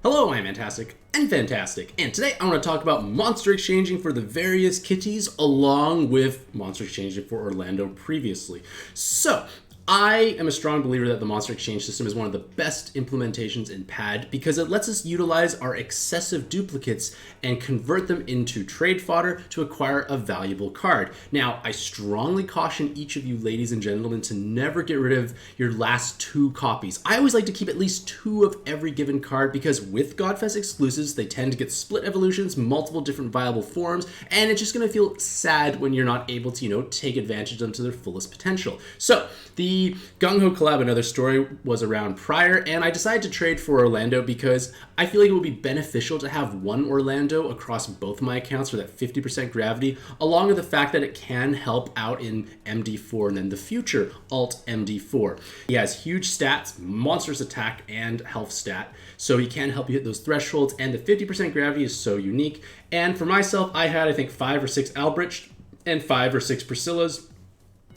Hello, I'm Mantastic'c and Fantastic, and today I want to talk about monster exchanging for the various kitties along with monster exchanging for Orlando previously. So, I am a strong believer that the monster exchange system is one of the best implementations in PAD because it lets us utilize our excessive duplicates and convert them into trade fodder to acquire a valuable card. Now, I strongly caution each of you ladies and gentlemen to never get rid of your last two copies. I always like to keep at least two of every given card because with Godfest exclusives, they tend to get split evolutions, multiple different viable forms, and it's just going to feel sad when you're not able to, take advantage of them to their fullest potential. So, the Gung Ho collab, another story, was around prior, and I decided to trade for Orlando because I feel like it would be beneficial to have one Orlando across both my accounts for that 50% gravity, along with the fact that it can help out in MD4 and then the future Alt MD4. He has huge stats, monstrous attack and health stat, so he can help you hit those thresholds, and the 50% gravity is so unique. And for myself, I had, I think, 5 or 6 Albrecht and 5 or 6 Priscillas.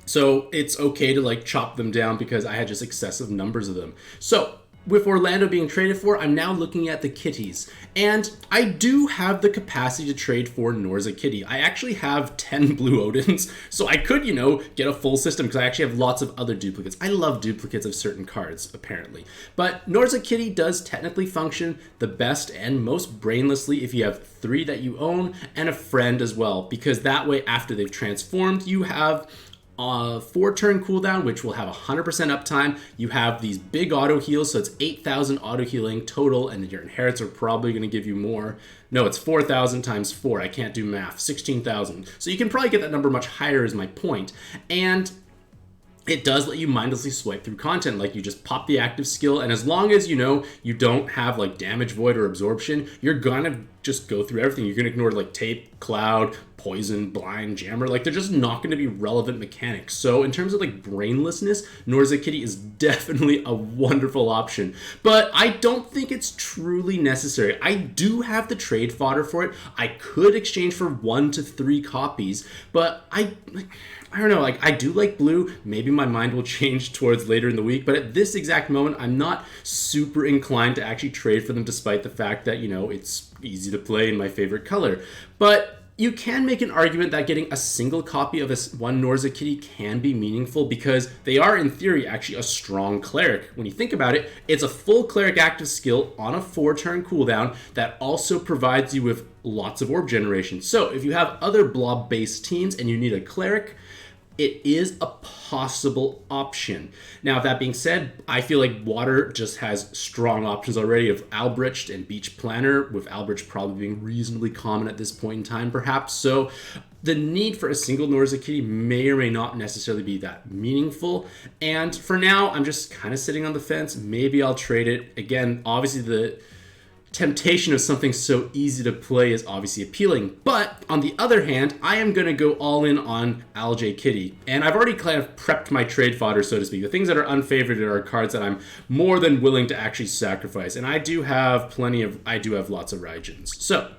So it's okay to chop them down because I had just excessive numbers of them. So with Orlando being traded for, I'm now looking at the kitties. And I do have the capacity to trade for Norza kitty. I actually have 10 blue Odins, so I could, get a full system because I actually have lots of other duplicates. I love duplicates of certain cards, apparently. But Norza kitty does technically function the best and most brainlessly if you have 3 that you own and a friend as well, because that way after they've transformed, you have 4-turn cooldown, which will have 100% uptime. You have these big auto heals, so it's 8,000 auto healing total, and your inherits are probably going to give you more. No, it's 4,000 times 4. I can't do math. 16,000. So you can probably get that number much higher is my point. And it does let you mindlessly swipe through content. You just pop the active skill, and as long as you don't have damage void or absorption, you're gonna just go through everything. You can ignore tape, cloud, poison, blind, jammer. They're just not going to be relevant mechanics. So in terms of brainlessness, Norza kitty is definitely a wonderful option. But I don't think it's truly necessary. I do have the trade fodder for it. I could exchange for 1 to 3 copies, but I don't know, I do like blue. Maybe my mind will change towards later in the week, but at this exact moment, I'm not super inclined to actually trade for them despite the fact that, it's easy to play in my favorite color. But you can make an argument that getting a single copy of one Norza kitty can be meaningful because they are, in theory, actually a strong cleric. When you think about it, it's a full cleric active skill on a 4-turn cooldown that also provides you with lots of orb generation. So if you have other blob-based teams and you need a cleric, it is a possible option. Now, that being said, I feel like water just has strong options already of Albrecht and Beach Planner, with Albrecht probably being reasonably common at this point in time, perhaps. So the need for a single Norza kitty may or may not necessarily be that meaningful. And for now, I'm just kind of sitting on the fence. Maybe I'll trade it. Again, obviously the temptation of something so easy to play is obviously appealing, but on the other hand, I am going to go all in on LJ Kitty, and I've already kind of prepped my trade fodder, so to speak. The things that are unfavored are cards that I'm more than willing to actually sacrifice, and I do have lots of Raijins. So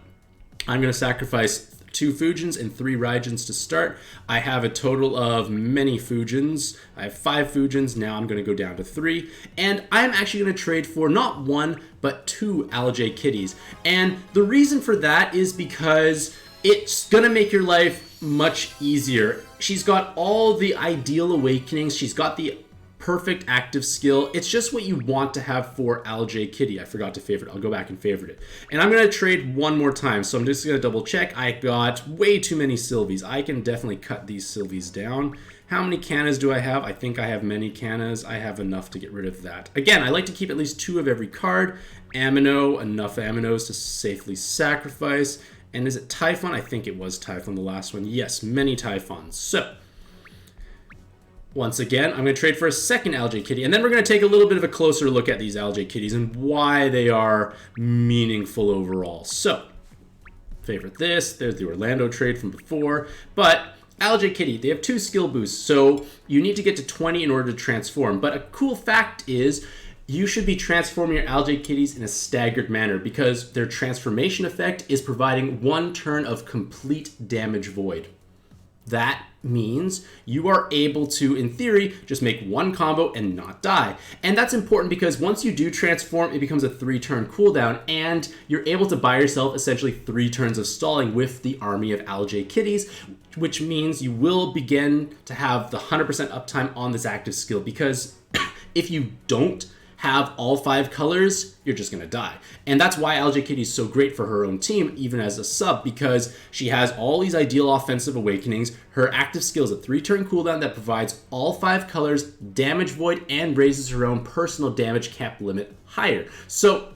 I'm going to sacrifice 2 Fujins and 3 Raijins to start. I have a total of many Fujins. I have 5 Fujins. Now I'm going to go down to 3. And I'm actually going to trade for not 1, but 2 LJ kitties. And the reason for that is because it's going to make your life much easier. She's got all the ideal awakenings. She's got the perfect active skill. It's just what you want to have for LJ Kitty. I forgot to favorite. I'll go back and favorite it. And I'm going to trade one more time. So I'm just going to double check. I got way too many Sylvies. I can definitely cut these Sylvies down. How many Cannas do I have? I think I have many Cannas. I have enough to get rid of that. Again, I like to keep at least 2 of every card. Amino, enough Aminos to safely sacrifice. And is it Typhon? I think it was Typhon, the last one. Yes, many Typhons. So once again, I'm going to trade for a second LJ Kitty, and then we're going to take a little bit of a closer look at these LJ Kitties and why they are meaningful overall. So, favorite this. There's the Orlando trade from before. But LJ Kitty, they have 2 skill boosts, so you need to get to 20 in order to transform. But a cool fact is you should be transforming your LJ Kitties in a staggered manner because their transformation effect is providing 1 turn of complete damage void. that means you are able to, in theory, just make one combo and not die. And that's important because once you do transform, it becomes a 3-turn cooldown, and you're able to buy yourself essentially 3 turns of stalling with the army of LJ kitties, which means you will begin to have the 100% uptime on this active skill, because if you don't have all 5 colors, you're just gonna die. And that's why LJ Kitty is so great for her own team, even as a sub, because she has all these ideal offensive awakenings. Her active skill is a 3-turn cooldown that provides all 5 colors, damage void, and raises her own personal damage cap limit higher. So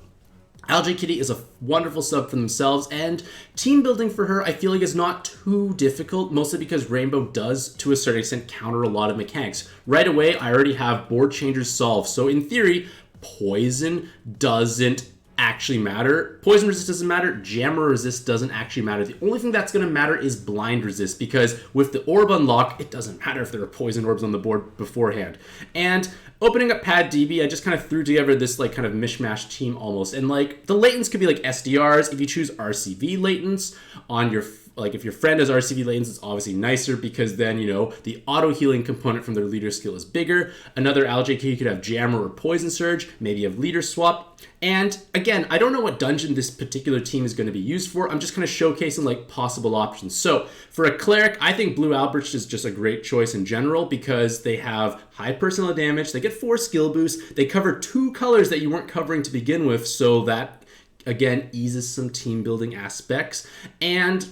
LJ Kitty is a wonderful sub for themselves, and team building for her I feel like is not too difficult, mostly because Rainbow does, to a certain extent, counter a lot of mechanics. Right away, I already have board changers solved, so in theory, poison doesn't actually matter. Poison resist doesn't matter. Jammer resist doesn't actually matter. The only thing that's going to matter is blind resist, because with the orb unlock, it doesn't matter if there are poison orbs on the board beforehand. And opening up Pad DB, I just kind of threw together this like kind of mishmash team almost. And like the latents could be like SDRs. If you choose RCV latents on your, like if your friend has RCV latents, it's obviously nicer because then, you know, the auto healing component from their leader skill is bigger. Another LJK could have Jammer or Poison Surge. Maybe you have leader swap. And again, I don't know what dungeon this particular team is going to be used for. I'm just kind of showcasing like possible options. So for a cleric, I think Blue Albrecht is just a great choice in general because they have high personal damage. They get 4 skill boosts. They cover 2 colors that you weren't covering to begin with. So that, again, eases some team building aspects. And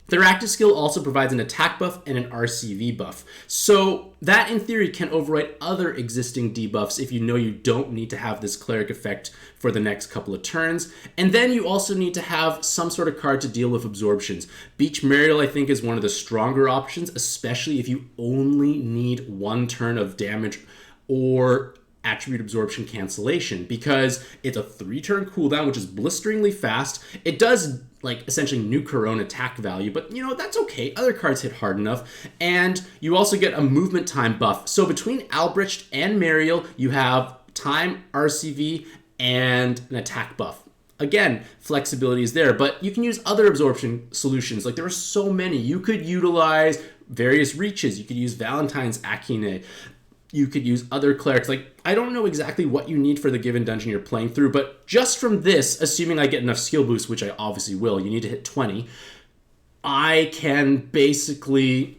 their active skill also provides an attack buff and an RCV buff. So that, in theory, can override other existing debuffs if you know you don't need to have this cleric effect for the next couple of turns. And then you also need to have some sort of card to deal with absorptions. Beach Mariel, I think, is one of the stronger options, especially if you only need 1 turn of damage or attribute absorption cancellation, because it's a 3-turn cooldown, which is blisteringly fast. It does like essentially nuke her own attack value, but you know, that's okay. Other cards hit hard enough. And you also get a movement time buff. So between Albrecht and Mariel, you have time, RCV, and an attack buff. Again, flexibility is there, but you can use other absorption solutions. Like there are so many. You could utilize various reaches. You could use Valentine's Akine. You could use other clerics. Like, I don't know exactly what you need for the given dungeon you're playing through, but just from this, assuming I get enough skill boosts, which I obviously will, you need to hit 20, I can basically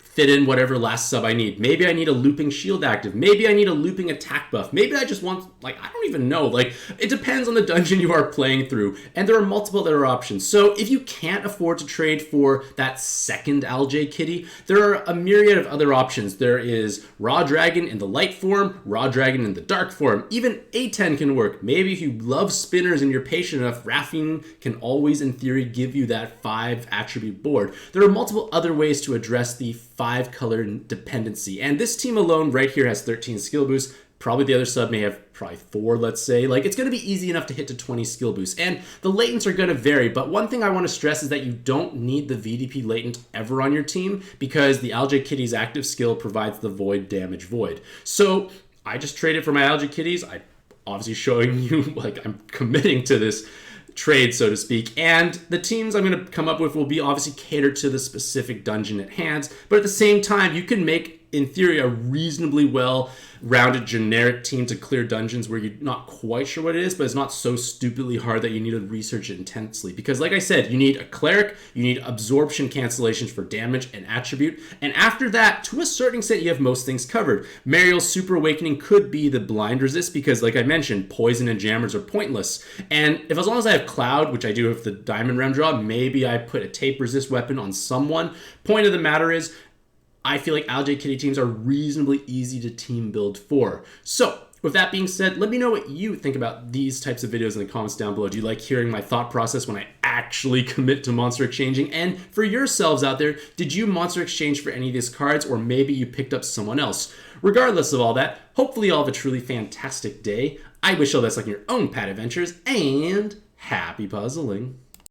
fit in whatever last sub I need. Maybe I need a looping shield active. Maybe I need a looping attack buff. Maybe I just want, like, I don't even know. Like, it depends on the dungeon you are playing through. And there are multiple other options. So if you can't afford to trade for that second LJ kitty, there are a myriad of other options. There is Raw Dragon in the light form, Raw Dragon in the dark form. Even A10 can work. Maybe if you love spinners and you're patient enough, Raffine can always, in theory, give you that 5 attribute board. There are multiple other ways to address the 5 color dependency, and this team alone right here has 13 skill boosts. Probably the other sub may have probably 4, let's say. Like, it's going to be easy enough to hit to 20 skill boosts, and the latents are going to vary, but one thing I want to stress is that you don't need the VDP latent ever on your team, because the LJ Kitty's active skill provides the void damage void. So I just traded for my LJ Kitties. I'm obviously showing you, like, I'm committing to this trade, so to speak, and the teams I'm going to come up with will be obviously catered to the specific dungeon at hand, but at the same time, you can make, in theory, a reasonably well-rounded generic team to clear dungeons where you're not quite sure what it is, but it's not so stupidly hard that you need to research it intensely. Because like I said, you need a cleric, you need absorption cancellations for damage and attribute, and after that, to a certain extent, you have most things covered. Mariel's Super Awakening could be the blind resist, because like I mentioned, poison and jammers are pointless. And if as long as I have Cloud, which I do with the Diamond Realm draw, maybe I put a tape resist weapon on someone. Point of the matter is, I feel like LJ Kitty teams are reasonably easy to team build for. So, with that being said, let me know what you think about these types of videos in the comments down below. Do you like hearing my thought process when I actually commit to monster exchanging? And for yourselves out there, did you monster exchange for any of these cards, or maybe you picked up someone else? Regardless of all that, hopefully you all have a truly fantastic day. I wish you all the best luck in your own pad adventures, and happy puzzling.